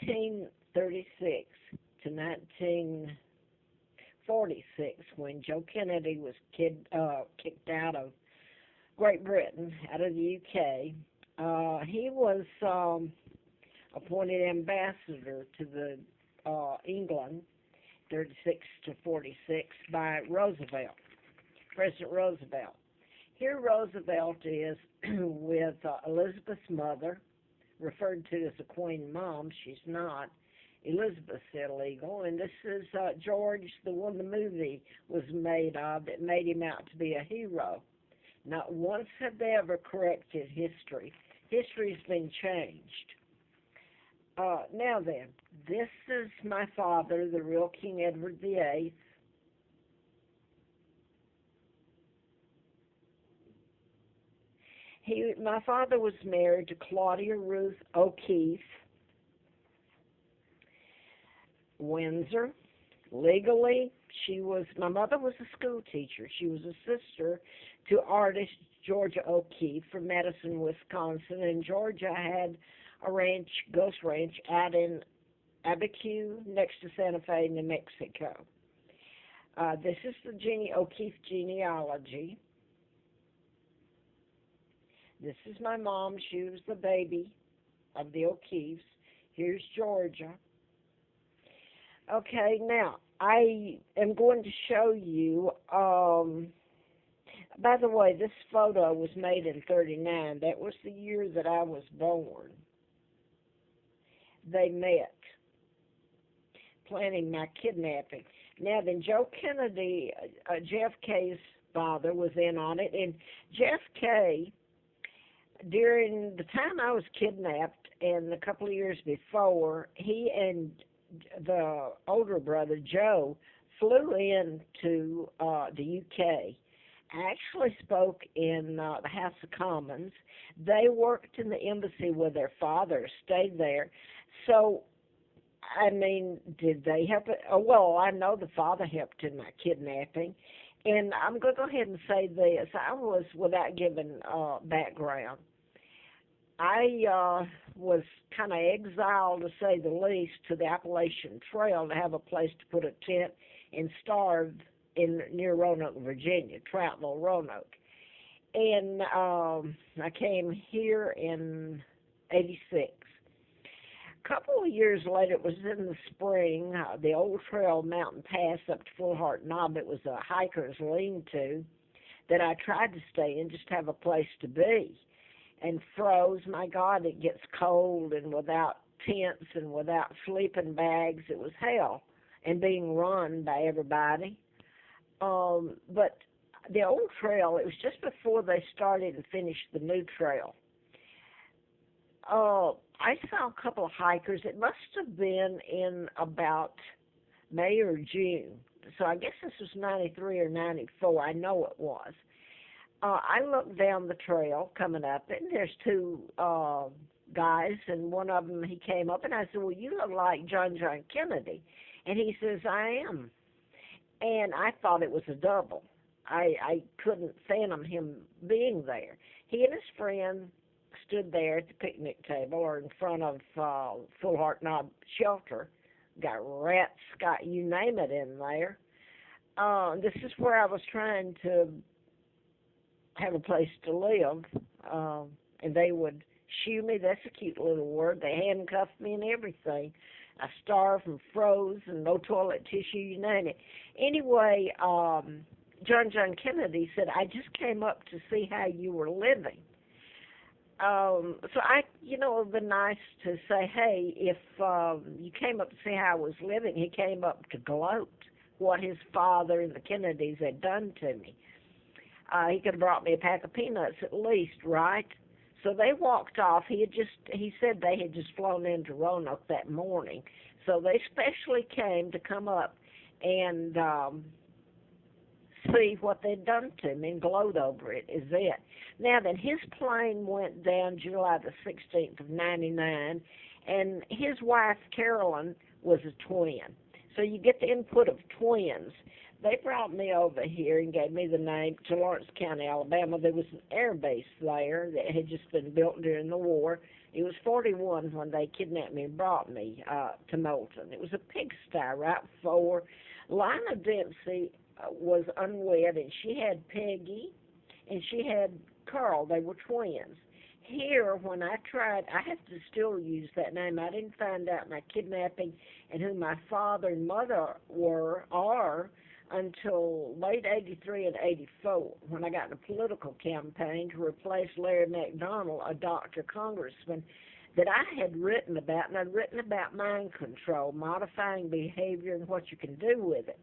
1936 to 1946, when Joe Kennedy was kicked out of Great Britain, out of the UK, he was appointed ambassador to the England, 36 to 46, by Roosevelt, President Roosevelt. Here Roosevelt is with Elizabeth's mother, referred to as the Queen Mom. She's not. Elizabeth's illegal. And this is George, the one the movie was made of that made him out to be a hero. Not once have they ever corrected history. History's been changed. Now then, this is my father, the real King Edward VIII. My father was married to Claudia Ruth O'Keefe, Windsor. Legally, my mother was a school teacher. She was a sister to artist Georgia O'Keefe from Madison, Wisconsin, and Georgia had a ranch, Ghost Ranch, out in Abdication, next to Santa Fe, New Mexico. This is the O'Keefe genealogy. This is my mom. She was the baby of the O'Keefes. Here's Georgia. Okay, now, I am going to show you, by the way, this photo was made in 1939. That was the year that I was born. They met, planning my kidnapping. Now then, Joe Kennedy, JFK's father, was in on it, and JFK, during the time I was kidnapped and a couple of years before, he and the older brother, Joe, flew into the UK. I actually spoke in the House of Commons. They worked in the embassy with their father, stayed there. So, I mean, did they help it? Oh, well, I know the father helped in my kidnapping. And I'm going to go ahead and say this. I was, without giving background, I was kind of exiled, to say the least, to the Appalachian Trail to have a place to put a tent and starve near Roanoke, Virginia, Troutville, Roanoke. And I came here in '86. A couple of years later, it was in the spring, the old trail mountain pass up to Full Heart Knob. It was a hiker's lean-to that I tried to stay in, just to have a place to be, and froze. My God, it gets cold, and without tents and without sleeping bags, it was hell, and being run by everybody. But the old trail, it was just before they started and finished the new trail. I saw a couple of hikers. It must have been in about May or June. So I guess this was 93 or 94. I know it was. I looked down the trail coming up, and there's two guys, and one of them, he came up, and I said, well, you look like John Kennedy. And he says, I am. And I thought it was a double. I couldn't fathom him being there. He and his friend stood there at the picnic table or in front of Full Heart Knob shelter. Got rats, got you name it in there. This is where I was trying to have a place to live, and they would shoe me. That's a cute little word. They handcuffed me and everything. I starved and froze and no toilet tissue, you name it. Anyway, John Kennedy said, I just came up to see how you were living. So it would be nice to say, hey, if you came up to see how I was living, he came up to gloat what his father and the Kennedys had done to me. He could have brought me a pack of peanuts at least, right? So they walked off. He said they had just flown into Roanoke that morning. So they specially came to come up and see what they'd done to me and gloat over it, is it. Now then, his plane went down July the 16th of 99, and his wife, Carolyn, was a twin. So you get the input of twins. They brought me over here and gave me the name to Lawrence County, Alabama. There was an air base there that had just been built during the war, It was 41 when they kidnapped me and brought me to Moulton. It was a pigsty right before. Lina Dempsey was unwed, and she had Peggy, and she had Carl. They were twins. Here, when I tried, I have to still use that name. I didn't find out my kidnapping and who my father and mother are until late 83 and 84, when I got in a political campaign to replace Larry McDonald, a doctor congressman that I had written about, and I'd written about mind control, modifying behavior, and what you can do with it.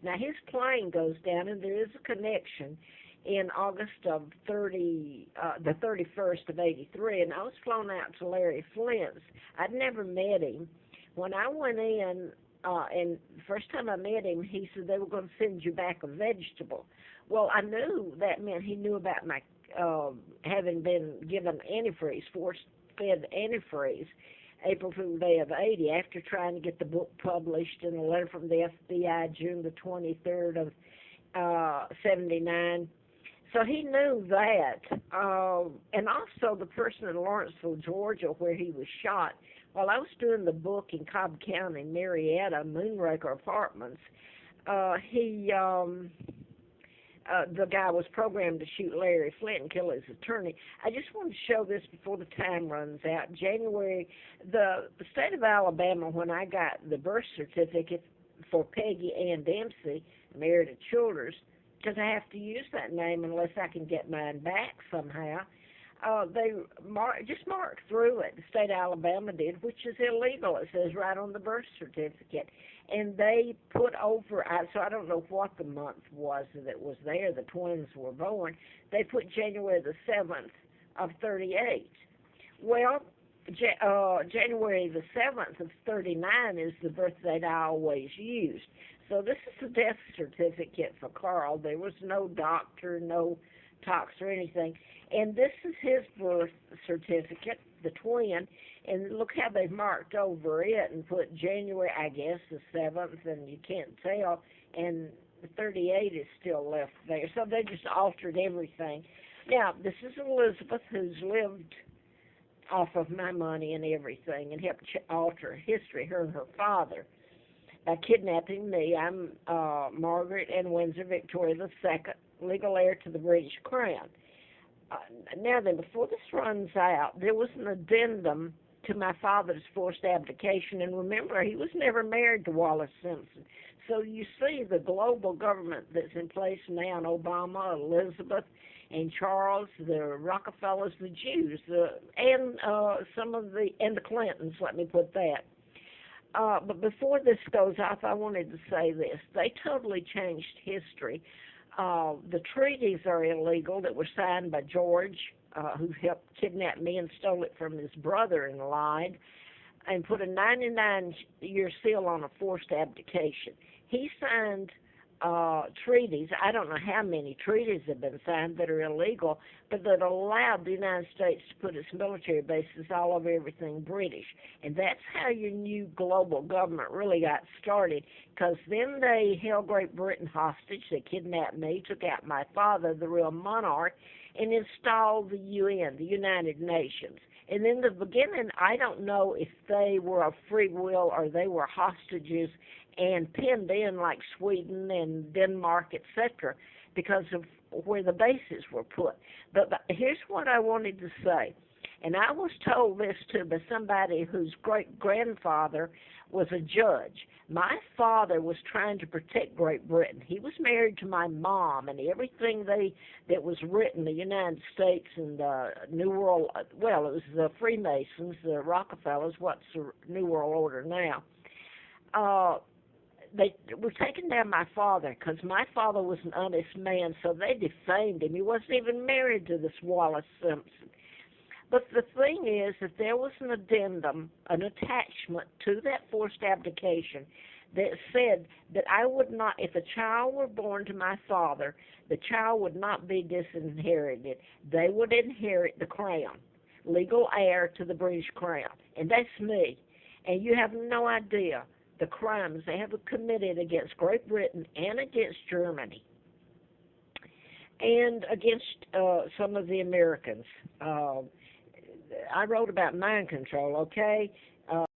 Now, his plane goes down, and there is a connection in August of the 31st of 83, and I was flown out to Larry Flint's. I'd never met him. When I went in, and the first time I met him, he said they were going to send you back a vegetable. Well, I knew that meant he knew about my having been given antifreeze, force-fed antifreeze, April Fool's Day of 80, after trying to get the book published in a letter from the FBI, June the 23rd of 79. So he knew that. And also the person in Lawrenceville, Georgia, where he was shot, while I was doing the book in Cobb County, Marietta, Moonraker Apartments, the guy was programmed to shoot Larry Flint and kill his attorney. I just want to show this before the time runs out. January, the state of Alabama, when I got the birth certificate for Peggy Ann Dempsey, married at Childers, because I have to use that name unless I can get mine back somehow, they just marked through it. The state of Alabama did, which is illegal. It says right on the birth certificate. And they put over, so I don't know what the month was that was there, the twins were born. They put January the 7th of 38. Well, January the 7th of 39 is the birth date I always used. So this is a death certificate for Carl. There was no doctor, no tox or anything. And this is his birth certificate, the twin, and look how they've marked over it and put January, I guess, the 7th, and you can't tell, and the 38 is still left there. So they just altered everything. Now, this is Elizabeth, who's lived off of my money and everything and helped alter history, her and her father. By kidnapping me, I'm Margaret and Windsor Victoria II, legal heir to the British Crown. Now then, before this runs out, there was an addendum to my father's forced abdication, and remember, he was never married to Wallace Simpson. So you see the global government that's in place now, and Obama, Elizabeth, and Charles, the Rockefellers, the Jews, and the Clintons, let me put that. But before this goes off, I wanted to say this. They totally changed history. The treaties are illegal that were signed by George, who helped kidnap me and stole it from his brother and lied, and put a 99-year seal on a forced abdication. He signed treaties. I don't know how many treaties have been signed that are illegal, but that allowed the United States to put its military bases all over everything British. And that's how your new global government really got started, because then they held Great Britain hostage. They kidnapped me, took out my father, the real monarch, and installed the UN, the United Nations. And in the beginning, I don't know if they were of free will or they were hostages and pinned in like Sweden and Denmark, etc., because of where the bases were put. But here's what I wanted to say. And I was told this too by somebody whose great-grandfather was a judge. My father was trying to protect Great Britain. He was married to my mom, and everything that was written, the United States and the New World, well, it was the Freemasons, the Rockefellers, what's the New World Order now. They were taking down my father because my father was an honest man, so they defamed him. He wasn't even married to this Wallace Simpson. But the thing is that there was an addendum, an attachment to that forced abdication that said that I would not, if a child were born to my father, the child would not be disinherited. They would inherit the crown, legal heir to the British crown. And that's me. And you have no idea the crimes they have committed against Great Britain and against Germany and against some of the Americans. I wrote about mind control, okay?